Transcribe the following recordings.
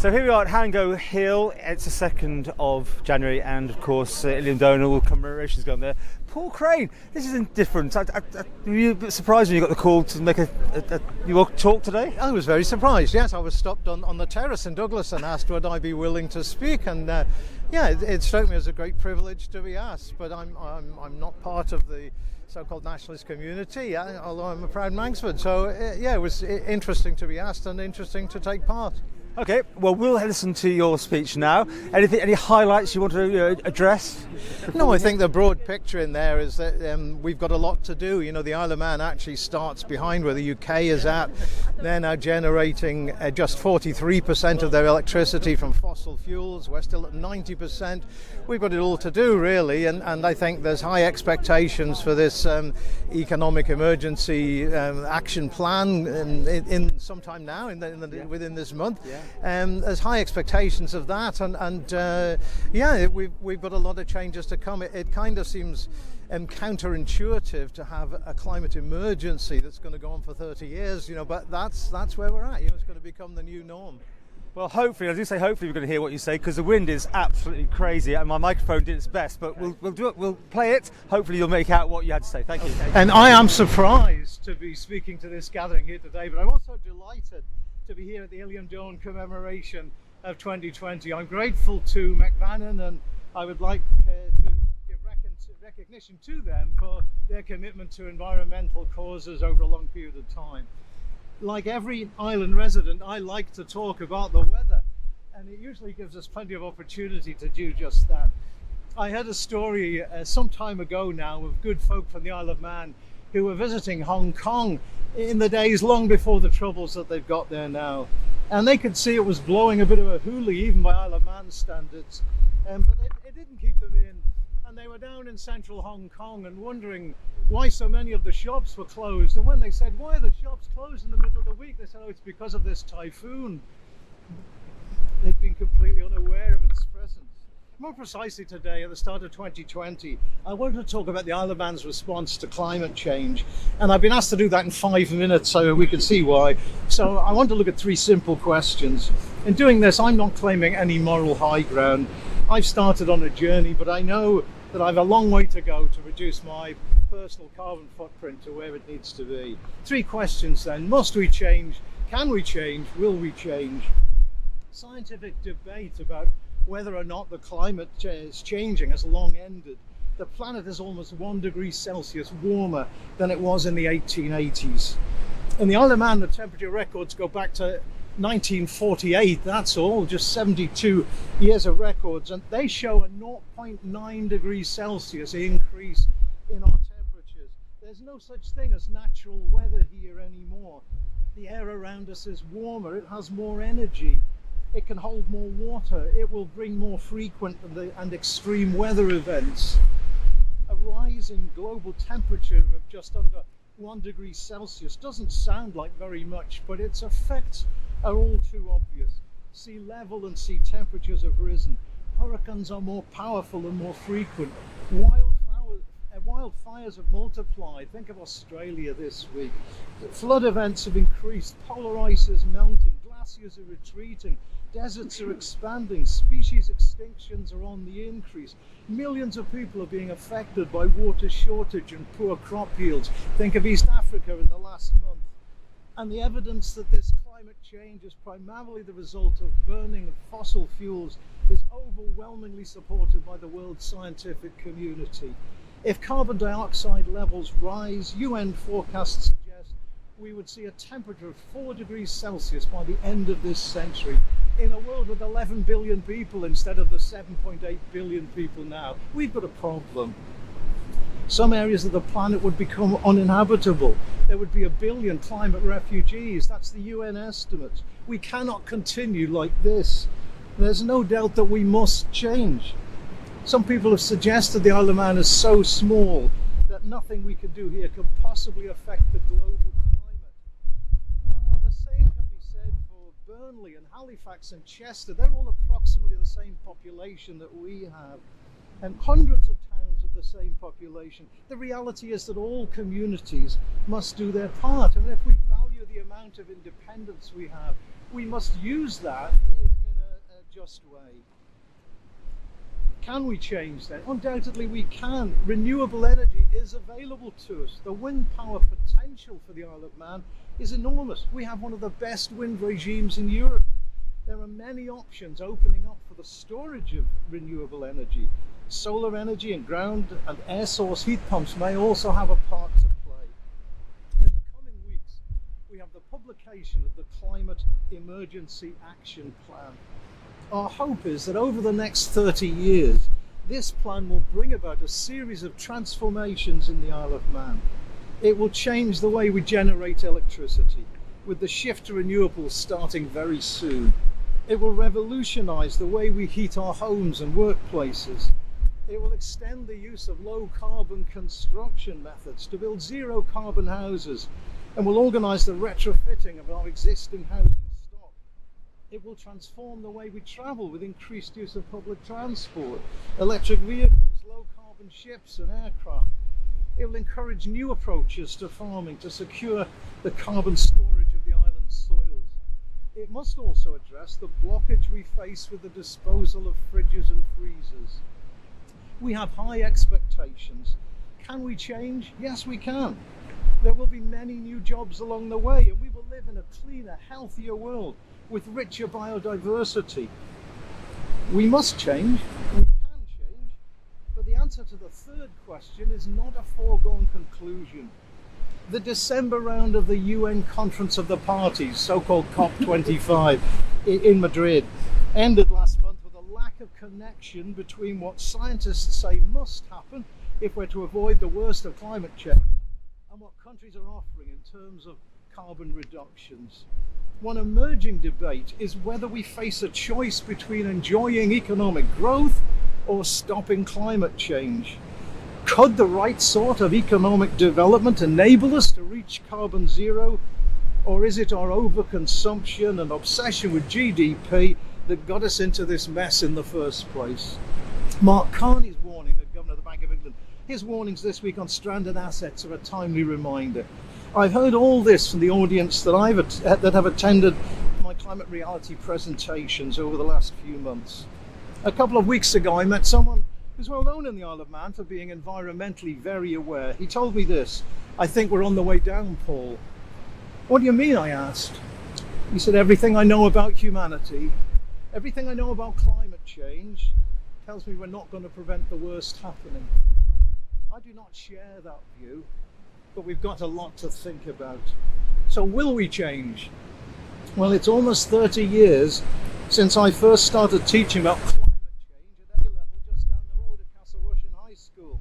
So here we are at Hango Hill. It's the 2nd of January, and of course, Illiam Dhone commemoration is going there. Paul Craine, this isn't different. Were you a bit surprised when you got the call to make your talk today? I was very surprised, yes. I was stopped on the terrace in Douglas and asked would I be willing to speak, and it struck me as a great privilege to be asked, but I'm not part of the so-called nationalist community, although I'm a proud Manxman. So it was interesting to be asked and interesting to take part. Okay, well, we'll listen to your speech now. Any highlights you want to address? No, I think the broad picture in there is that we've got a lot to do. You know, the Isle of Man actually starts behind where the UK is at. They're now generating just 43% of their electricity from fossil fuels. We're still at 90%. We've got it all to do, really, and I think there's high expectations for this economic emergency action plan in sometime now, within this month. Yeah. There's high expectations of that, and we've got a lot of changes to come. It kind of seems counterintuitive to have a climate emergency that's going to go on for 30 years, but that's where we're at. It's going to become the new norm. Well, hopefully, I do say hopefully we're going to hear what you say, because the wind is absolutely crazy and my microphone did its best, but we'll do it, we'll play it. Hopefully you'll make out what you had to say. Thank you. And I am surprised to be speaking to this gathering here today, but I'm also delighted to be here at the Illiam Dhone commemoration of 2020. I'm grateful to McVannon, and I would like to give recognition to them for their commitment to environmental causes over a long period of time. Like every island resident, I like to talk about the weather, and it usually gives us plenty of opportunity to do just that. I heard a story some time ago now of good folk from the Isle of Man who were visiting Hong Kong in the days long before the troubles that they've got there now. And they could see it was blowing a bit of a hoolie, even by Isle of Man standards, but it didn't keep them in. And they were down in central Hong Kong and wondering why so many of the shops were closed. And when they said, why are the shops closed in the middle of the week? They said, oh, it's because of this typhoon. They've been completely unaware of its presence. More precisely today, at the start of 2020, I wanted to talk about the Isle of Man's response to climate change. And I've been asked to do that in 5 minutes so we can see why. So I want to look at 3 simple questions. In doing this, I'm not claiming any moral high ground. I've started on a journey, but I know that I have a long way to go to reduce my personal carbon footprint to where it needs to be. 3 questions then. Must we change? Can we change? Will we change? Scientific debate about whether or not the climate is changing has long ended. The planet is almost 1 degree Celsius warmer than it was in the 1880s. In the Isle of Man, the temperature records go back to 1948, that's all, just 72 years of records, and they show a 0.9 degrees Celsius increase in our temperatures. There's no such thing as natural weather here anymore. The air around us is warmer, it has more energy, it can hold more water, it will bring more frequent and extreme weather events. A rise in global temperature of just under 1 degree Celsius doesn't sound like very much, but its effects are all too obvious. Sea level and sea temperatures have risen. Hurricanes are more powerful and more frequent. Wildfires have multiplied. Think of Australia this week. Flood events have increased. Polar ice is melting. Glaciers are retreating. Deserts are expanding. Species extinctions are on the increase. Millions of people are being affected by water shortage and poor crop yields. Think of East Africa in the last month. And the evidence that this climate change is primarily the result of burning of fossil fuels is overwhelmingly supported by the world scientific community. If carbon dioxide levels rise, UN forecasts suggest we would see a temperature of 4 degrees Celsius by the end of this century, in a world with 11 billion people instead of the 7.8 billion people now. We've got a problem. Some areas of the planet would become uninhabitable. There would be 1 billion climate refugees. That's the UN estimates. We cannot continue like this. There's no doubt that we must change. Some people have suggested the Isle of Man is so small that nothing we can do here could possibly affect the global climate. Well, the same can be said for Burnley and Halifax and Chester. They're all approximately the same population that we have, and hundreds of towns of the same population. The reality is that all communities must do their part, and if we value the amount of independence we have, we must use that in just way. Can we change that? Undoubtedly we can. Renewable energy is available to us. The wind power potential for the Isle of Man is enormous. We have one of the best wind regimes in Europe. There are many options opening up for the storage of renewable energy. Solar energy and ground and air source heat pumps may also have a part to play. In the coming weeks, we have the publication of the Climate Emergency Action Plan. Our hope is that over the next 30 years, this plan will bring about a series of transformations in the Isle of Man. It will change the way we generate electricity, with the shift to renewables starting very soon. It will revolutionise the way we heat our homes and workplaces. It will extend the use of low carbon construction methods to build zero carbon houses, and will organise the retrofitting of our existing housing stock. It will transform the way we travel with increased use of public transport, electric vehicles, low carbon ships and aircraft. It will encourage new approaches to farming to secure the carbon storage of the island's soils. It must also address the blockage we face with the disposal of fridges and freezers. We have high expectations. Can we change? Yes, we can. There will be many new jobs along the way, and we will live in a cleaner, healthier world with richer biodiversity. We must change. We can change. But the answer to the third question is not a foregone conclusion. The December round of the UN Conference of the Parties, so-called COP25 in Madrid, ended last month with a lack of connection between what scientists say must happen if we're to avoid the worst of climate change and what countries are offering in terms of carbon reductions. One emerging debate is whether we face a choice between enjoying economic growth or stopping climate change. Could the right sort of economic development enable us to reach carbon zero, or is it our overconsumption and obsession with GDP that got us into this mess in the first place? Mark Carney's warning, the Governor of the Bank of England, his warnings this week on stranded assets are a timely reminder. I've heard all this from the audience that have attended my climate reality presentations over the last few months. A couple of weeks ago I met someone who's well known in the Isle of Man for being environmentally very aware. He told me this: "I think we're on the way down, Paul." "What do you mean?" I asked. He said, "Everything I know about humanity, everything I know about climate change tells me we're not going to prevent the worst happening." I do not share that view, but we've got a lot to think about. So will we change? Well, it's almost 30 years since I first started teaching about climate change at A-level just down the road at Castle Rushen High School.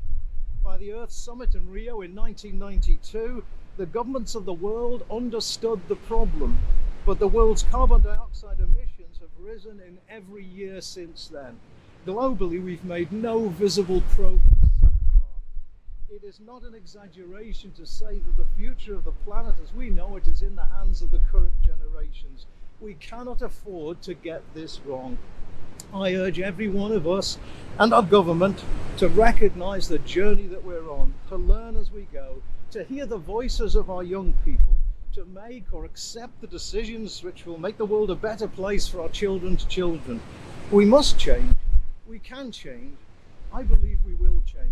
By the Earth Summit in Rio in 1992, the governments of the world understood the problem, but the world's carbon dioxide emissions have risen in every year since then. Globally, we've made no visible progress so far. It is not an exaggeration to say that the future of the planet as we know it is in the hands of the current generations. We cannot afford to get this wrong. I urge every one of us and our government to recognise the journey that we're on, to learn as we go, to hear the voices of our young people, to make or accept the decisions which will make the world a better place for our children's children. We must change. We can change. I believe we will change.